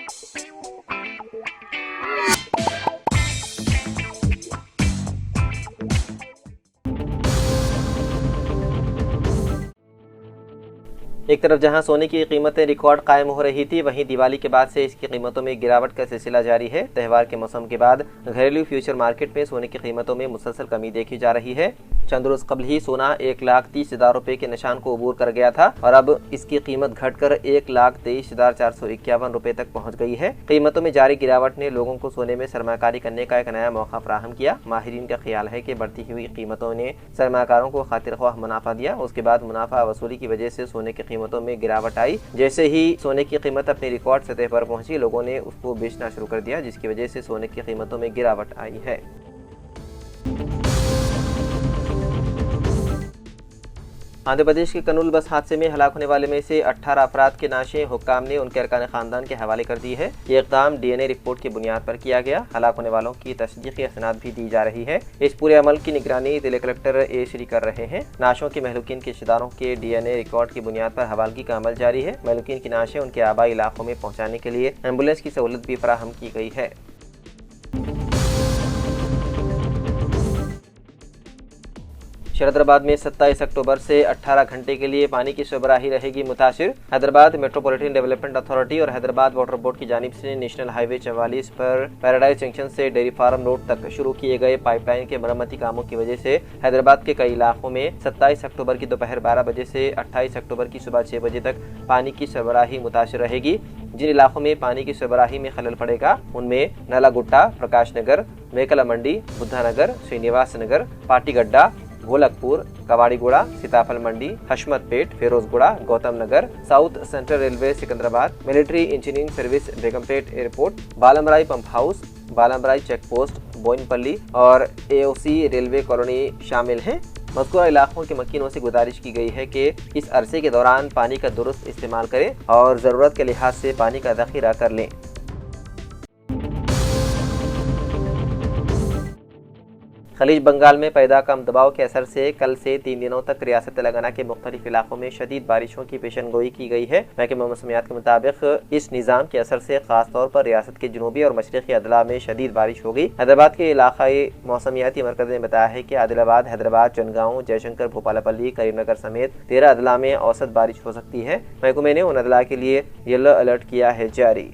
एक तरफ जहां सोने की कीमतें रिकॉर्ड कायम हो रही थी, वहीं दिवाली के बाद से इसकी कीमतों में गिरावट का सिलसिला जारी है। त्यौहार के मौसम के बाद घरेलू फ्यूचर मार्केट में सोने की कीमतों में मुसलसल कमी देखी जा रही है। चंद रोज कबल ही सोना 1,30,000 रुपए के निशान को अबूर कर गया था और अब इसकी कीमत घटकर 1,23,451 रुपए तक पहुंच गई है। कीमतों में जारी गिरावट ने लोगों को सोने में सरमाकारी करने का एक नया मौका फराहम किया। माहिरीन का ख्याल है कि बढ़ती हुई कीमतों ने सरमाकारों को खातिर ख्वाह मुनाफा दिया। उसके बाद मुनाफा वसूली की वजह से सोने की कीमतों में गिरावट आई। जैसे ही सोने की कीमत अपनी रिकॉर्ड सतह पर पहुंची, लोगों ने उसको बेचना शुरू कर दिया, जिसकी वजह से सोने की कीमतों में गिरावट आई है। आंध्र प्रदेश के कनूल बस हादसे में हलाक होने वाले में से 18 अफराद के नाशें हुक्काम ने उनके अरकान खानदान के हवाले कर दी है। ये इक़दाम DNA रिपोर्ट की बुनियाद पर किया गया। हलाक होने वालों की तस्दीकी असनाद भी दी जा रही है। इस पूरे अमल की निगरानी जिले कलेक्टर A श्री कर रहे हैं। नाशों के महलूकीन के रिश्तेदारों के DNA रिकॉर्ड की बुनियाद पर हवालगी का अमल जारी है। महलूकीन की नाशें उनके आबाई इलाकों में पहुँचाने के लिए एम्बुलेंस की सहूलत भी फराहम की गई है। हैदराबाद में 27 अक्टूबर से 18 घंटे के लिए पानी की सरबराही रहेगी मुतासिर। हैदराबाद मेट्रोपॉलिटन डेवलपमेंट अथॉरिटी और हैदराबाद वाटर बोर्ड की जानिब से नेशनल हाईवे 44 पर पैराडाइज जंक्शन से डेयरी फार्म रोड तक शुरू किए गए पाइपलाइन के मरम्मती कामों की वजह से हैदराबाद के कई इलाकों में 27 अक्टूबर की दोपहर 12 बजे से 28 अक्टूबर की सुबह 6 बजे तक पानी की सरबराही मुतासिर रहेगी। जिन इलाकों में पानी की सरबराही में खलल पड़ेगा उनमें नलागुट्टा, प्रकाश नगर, मेकला मंडी, बुद्धा नगर, श्रीनिवास नगर, पाटीगड्डा, Golakpur, Kawadiguda, Sitaphal Mandi, Hashmatpet, Ferozguda, Gautam Nagar, south central railway Secunderabad, military engineering service Begumpet airport, Balamrai pump house, Balamrai check post, Bowenpally और AOC रेलवे कॉलोनी शामिल हैं। मज़कूरा इलाकों के मकीनों से गुजारिश की गई है कि इस अरसे के दौरान पानी का दुरुस्त इस्तेमाल करें और ज़रूरत के लिहाज से पानी का ज़ख़ीरा कर लें। खलीज बंगाल में पैदा कम दबाव के असर से कल से 3 दिनों तक रियासत तेलंगाना के मुख्तलिफ इलाकों में शदीद बारिशों की पेशनगोई की गई है। महकमा मौसमियात के मुताबिक इस निज़ाम के असर से खास तौर पर रियासत के जनूबी और मशरक़ी अदला में शदीद बारिश होगी। हैदराबाद के इलाकाई मौसमियाती मरकज़ ने बताया है कि आदिलाबाद, हैदराबाद, जनगांव, जयशंकर, भोपालपल्ली, करीमनगर समेत 13 अदला में औसत बारिश हो सकती है। महकमे ने उन अदला के लिए येलो अलर्ट किया है जारी।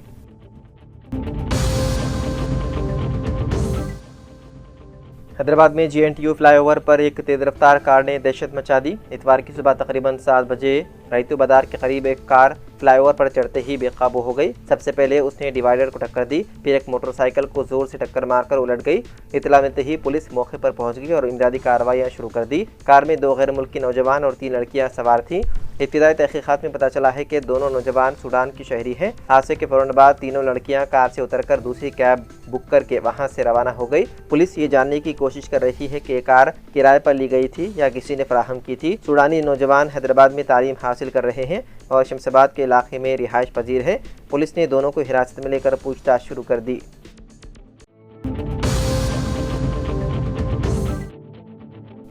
हैदराबाद में GNTU फ्लाईओवर पर एक तेज रफ्तार कार ने दहशत मचा दी। इतवार की सुबह तकरीबन 7 बजे रईतु बाजार के करीब एक कार फ्लाईओवर पर चढ़ते ही बेकाबू हो गई। सबसे पहले उसने डिवाइडर को टक्कर दी, फिर एक मोटरसाइकिल को जोर से टक्कर मारकर उलट गई। इतला मिलते ही पुलिस मौके पर पहुंच गई और इमदादी कार्रवाइयां शुरू कर दी। कार में 2 गैर मुल्की नौजवान और 3 लड़कियां सवार थीं। इब्तिदाई तहकीकात में पता चला है कि दोनों नौजवान सूडान की शहरी हैं। हादसे के फौरन बाद तीनों लड़कियां कार से उतरकर दूसरी कैब बुक करके वहां से रवाना हो गई। पुलिस ये जानने की कोशिश कर रही है कि कार किराए पर ली गई थी या किसी ने फराहम की थी। सूडानी नौजवान हैदराबाद में तालीम हासिल कर रहे हैं और शमशाबाद के इलाके में रिहाइश पजीर है। पुलिस ने दोनों को हिरासत में लेकर पूछताछ शुरू कर दी।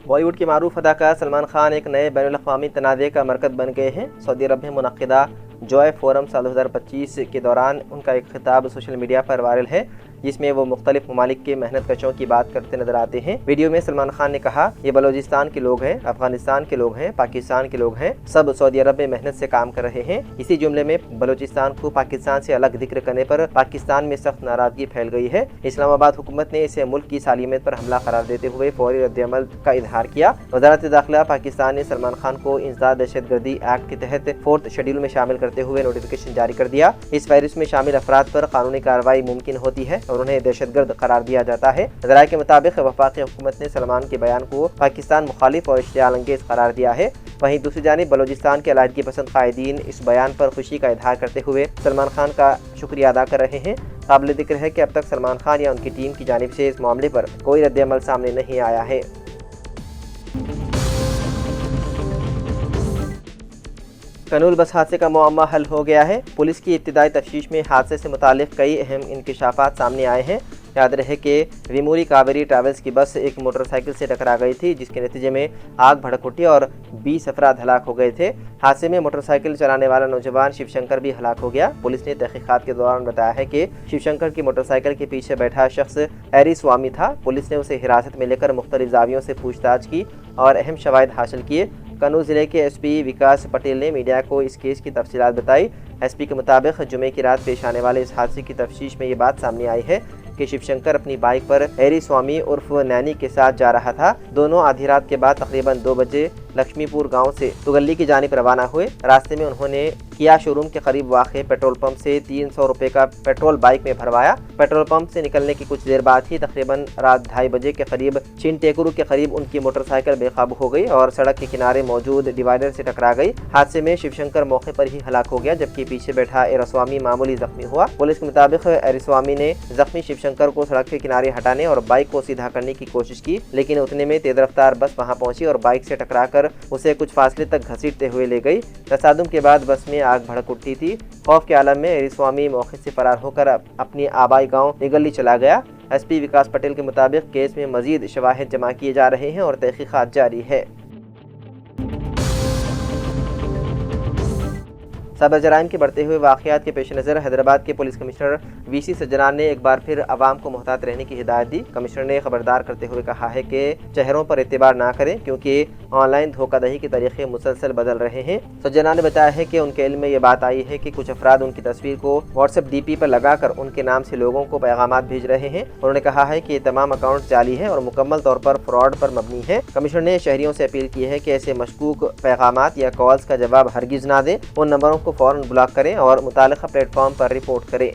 बॉलीवुड के मारूफ अदाकार सलमान खान एक नए बैनुल-अक़वामी तनाज़े का मरकज़ बन गए हैं। सऊदी अरब में मुनक़िदा जॉय फोरम साल 2025 के दौरान उनका एक खिताब सोशल मीडिया पर वायरल है, जिसमें वो मुख्तलिफ ममालिक के मेहनत कशों की बात करते नजर आते हैं। वीडियो में सलमान खान ने कहा, ये बलोचिस्तान के लोग हैं, अफगानिस्तान के लोग हैं, पाकिस्तान के लोग हैं, सब सऊदी अरब में मेहनत से काम कर रहे हैं। इसी जुमले में बलोचिस्तान को पाकिस्तान से अलग जिक्र करने पर पाकिस्तान में सख्त नाराजगी फैल गई है। इस्लामाबाद हुकूमत ने इसे मुल्क की सालिमियत पर हमला करार देते हुए फौरी रद्द-ए-अमल का इजहार किया। वज़ारत दाखिला पाकिस्तान ने सलमान खान को इंसदाद दहशतगर्दी एक्ट के तहत 4th शेड्यूल में शामिल करते हुए नोटिफिकेशन जारी कर दिया। इस वायरस में शामिल अफराद पर कानूनी कार्रवाई मुमकिन होती है और उन्हें दहशतगर्द करार दिया जाता है। ज़राए के मुताबिक वफाकी हुकूमत ने सलमान के बयान को पाकिस्तान मुखालिफ और इश्तियाल अंगेज करार दिया है। वहीं दूसरी जानिब बलोचिस्तान के अलहदगी पसंद कायदीन इस बयान पर खुशी का इजहार करते हुए सलमान खान का शुक्रिया अदा कर रहे हैं। काबिल जिक्र है कि अब तक सलमान खान या उनकी टीम की जानिब से इस मामले पर कोई रद्द-ए-अमल सामने नहीं आया है। कनूल बस हादसे का मुअम्मा हल हो गया है। पुलिस की इब्तिदाई तफ्तीश में हादसे से मुतालिक कई अहम इंकशाफात सामने आए हैं। याद रहे कि विमूरी कावेरी ट्रैवल्स की बस एक मोटरसाइकिल से टकरा गई थी, जिसके नतीजे में आग भड़क उठी और 20 अफराद हलाक हो गए थे। हादसे में मोटरसाइकिल चलाने वाला नौजवान शिवशंकर भी हलाक हो गया। पुलिस ने तहकीकात के दौरान बताया है कि शिवशंकर की मोटरसाइकिल के पीछे बैठा शख्स एरी स्वामी था। पुलिस ने उसे हिरासत में लेकर मुख्तलिफ जावियों से पूछताछ की और अहम शवाहिद हासिल किए। कन्नूर जिले के एसपी विकास पटेल ने मीडिया को इस केस की तफसीलात बताई। एसपी के मुताबिक जुमे की रात पेश आने वाले इस हादसे की तफ्तीश में ये बात सामने आई है कि शिवशंकर अपनी बाइक पर एरी स्वामी उर्फ नैनी के साथ जा रहा था। दोनों आधी रात के बाद तकरीबन 2 बजे लक्ष्मीपुर गांव से तुगल्ली की जानिब रवाना हुए। रास्ते में उन्होंने किया शोरूम के करीब वाक़े पेट्रोल पंप से 300 रुपये का पेट्रोल बाइक में भरवाया। पेट्रोल पंप से निकलने की कुछ देर बाद ही तकरीबन रात 2:30 बजे के करीब चिनटेकरू के करीब उनकी मोटरसाइकिल बेकाबू हो गई और सड़क के किनारे मौजूद डिवाइडर से टकरा गई। हादसे में शिवशंकर मौके पर ही हलाक हो गया, जबकि पीछे बैठा एरस्वामी मामूली जख्मी हुआ। पुलिस के मुताबिक एरस्वामी ने जख्मी शिवशंकर को सड़क के किनारे हटाने और बाइक को सीधा करने की कोशिश की, लेकिन उतने में तेज रफ्तार बस वहां पहुंची और बाइक से टकराकर उसे कुछ फासले तक घसीटते हुए ले गई। तसादुम के बाद बस में आग भड़क उठी थी। खौफ के आलम में एरस्वामी मौके से फरार होकर अपनी आबाई गांव निगली चला गया। एसपी विकास पटेल के मुताबिक केस में मजीद शवाहिद जमा किए जा रहे हैं और तहकीकात जारी है। साइबर जराइम के बढ़ते हुए वाक़यात के पेश नज़र हैदराबाद के पुलिस कमिश्नर वीसी सज्जनान ने एक बार फिर आवाम को मोहतात रहने की हिदायत दी। कमिश्नर ने खबरदार करते हुए कहा है कि चेहरों पर एतबार ना करें, क्योंकि ऑनलाइन धोखाधड़ी के तरीके मुसलसल बदल रहे हैं। सज्जनान ने बताया है कि उनके इल्म में ये बात आई है कि कुछ अफराद उनकी तस्वीर को व्हाट्सएप डीपी पर लगाकर उनके नाम से लोगों को पैगामात भेज रहे हैं। उन्होंने कहा है कि ये तमाम अकाउंट जाली है और मुकम्मल तौर पर फ्रॉड पर मबनी है। कमिश्नर ने शहरियों से अपील की है कि ऐसे मशकूक पैगामात या कॉल्स का जवाब हरगिज ना दें। उन नंबरों को फौरन ब्लॉक करें और मुतालिका प्लेटफॉर्म पर रिपोर्ट करें।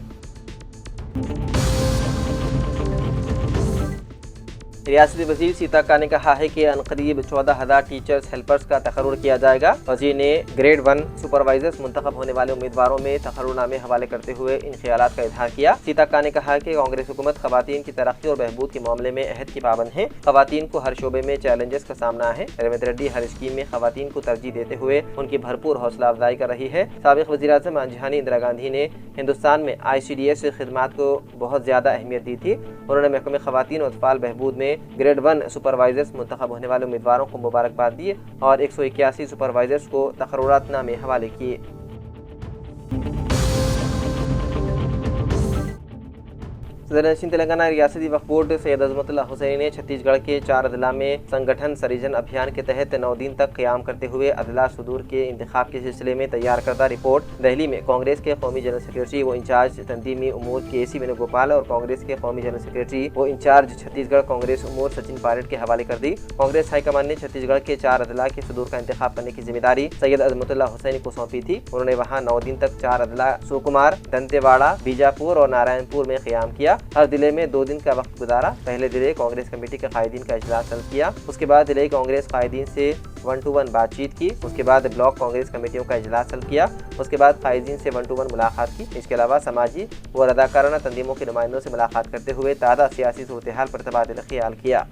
रियासती वज़ीर सीताका ने कहा है कि अनकरीब 14,000 टीचर्स हेल्पर्स का तकर्रुर किया जाएगा। वज़ीर ने ग्रेड 1 सुपरवाइजर्स मुंतखब होने वाले उम्मीदवारों में तकर्रुरनामे हवाले करते हुए इन ख्यालात का इजहार किया। सीताका ने कहा कि कांग्रेस हुकूमत खवातीन की तरक्की और बहबूद के मामले में अहद की पाबंद है। खवातीन को हर शोबे में चैलेंजेस का सामना है। रेवंत रेड्डी हर स्कीम में खवातीन को तरजीह देते हुए उनकी भरपूर हौसला अफजाई कर रही है। साबिक वज़ीर-ए-आज़म आंजहानी इंदिरा गांधी ने हिंदुस्तान में ICDS खिदमात को बहुत ज़्यादा अहमियत दी थी। उन्होंने महकमे खवातीन और अतफाल बहबूद में ग्रेड 1 सुपरवाइजर्स मुंतखब होने वाले उम्मीदवारों को मुबारकबाद दी और 181 सुपरवाइजर्स को तकर्रुरातनामे हवाले किए। सदर-ए-नशीन तेलंगाना रियासती वक्फ बोर्ड सैयद अज़मतुल्लाह हुसैनी ने छत्तीसगढ़ के 4 अदला में संगठन सरीजन अभियान के तहत 9 दिन तक क़याम करते हुए अदला सुदूर के इंतखाब के सिलसिले में तैयार करदा रिपोर्ट दिल्ली में कांग्रेस के कौमी जनरल सेक्रेटरी व इंचार्ज तंजीमी उमूर KC वेणुगोपाल और कांग्रेस के कौमी जनरल सेक्रेटरी व इंचार्ज छत्तीसगढ़ कांग्रेस उमूर सचिन पायलट के हवाले कर दी। कांग्रेस हाईकमान ने छत्तीसगढ़ के 4 अदला के सुदूर का इंतखाब करने की जिम्मेदारी सैयद अज़मतुल्लाह हुसैनी को सौंपी थी। उन्होंने वहाँ 9 दिन तक 4 अदला सुकुमार, दंतेवाड़ा, बीजापुर और नारायणपुर में क़याम किया। हर जिले में 2 दिन का वक्त गुजारा। पहले जिले कांग्रेस कमेटी के कायदीन का इजलास तलब किया। उसके बाद जिले कांग्रेस कायदीन से 1-to-1 बातचीत की। उसके बाद ब्लॉक कांग्रेस कमेटियों का इजलास तलब किया। उसके बाद कायदीन से 1-to-1 मुलाकात की। इसके अलावा समाजी व रज़ाकाराना तंजीमों के नुमाइंदों से मुलाकात करते हुए ताज़ा सियासी सूरत हाल पर तबादला ख्याल किया।